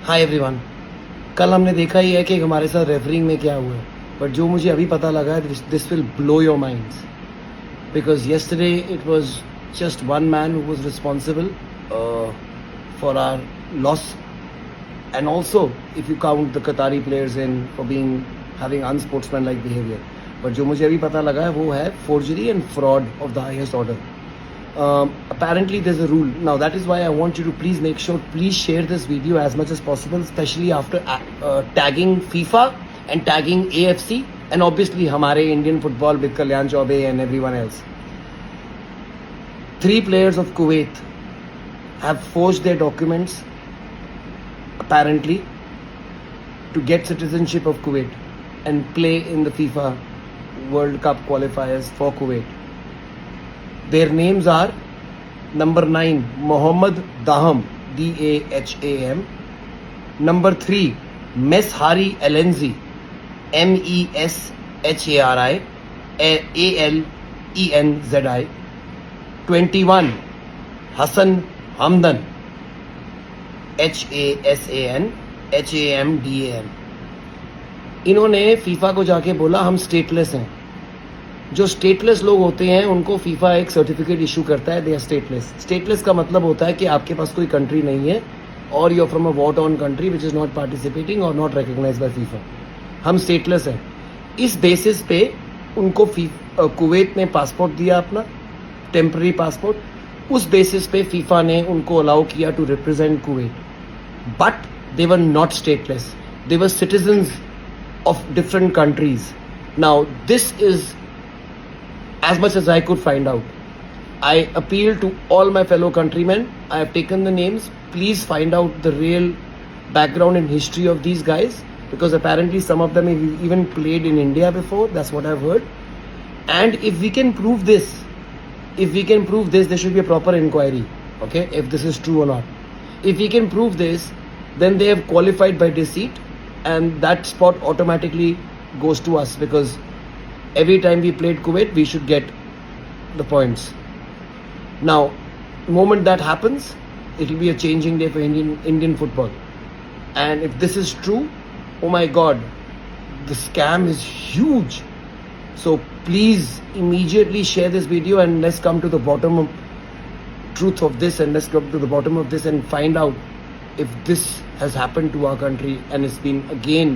Hi everyone. कल हमने देखा ही है कि हमारे साथ रेफरिंग में क्या हुआ है, बट जो मुझे अभी पता लगा है this will blow your minds because yesterday it was just one man who was responsible for our loss, and also if you count the Qatari players in for being having unsportsmanlike behavior. But जो मुझे अभी पता लगा है वो है forgery and fraud of the highest order. Apparently there's a rule now, that is why I want you to please share this video as much as possible, especially after tagging FIFA and tagging AFC and obviously हमारे Indian football with Kalyan Chaube and everyone else. 3 players of Kuwait have forged their documents apparently to get citizenship of Kuwait and play in the FIFA World Cup qualifiers for Kuwait. Their names are number 9 Mohammad Daham, Daham. Number 3 Meshari Alenzi, Meshari Alenzi. 21 Hassan Hamdan, Hassan Hamdan. इन्होंने FIFA को जाके बोला हम stateless हैं. जो stateless लोग होते हैं उनको फीफा एक सर्टिफिकेट इशू करता है, दे आर स्टेटलेस. स्टेटलेस का मतलब होता है कि आपके पास कोई कंट्री नहीं है और you are from a war on country which is not participating और नॉट रिकग्नाइज बाय फीफा. हम स्टेटलेस हैं. इस बेसिस पे उनको कुवैत ने पासपोर्ट दिया अपना, टेम्पररी पासपोर्ट. उस बेसिस पे फीफा ने उनको अलाउ किया to represent Kuwait, but they were not stateless, they were citizens of different countries. Now this is as much as I could find out. I appeal to all my fellow countrymen. I have taken the names. Please find out the real background and history of these guys, because apparently some of them have even played in India before. That's what I've heard. And if we can prove this, there should be a proper inquiry, okay, if this is true or not. If we can prove this, then they have qualified by deceit, and that spot automatically goes to us, because every time we played Kuwait we should get the points. Now moment that happens, it will be a changing day for Indian football. And if this is true, oh my god, the scam is huge. So please immediately share this video and let's come to the bottom of truth of this, and let's come to the bottom of this and find out if this has happened to our country and it's been again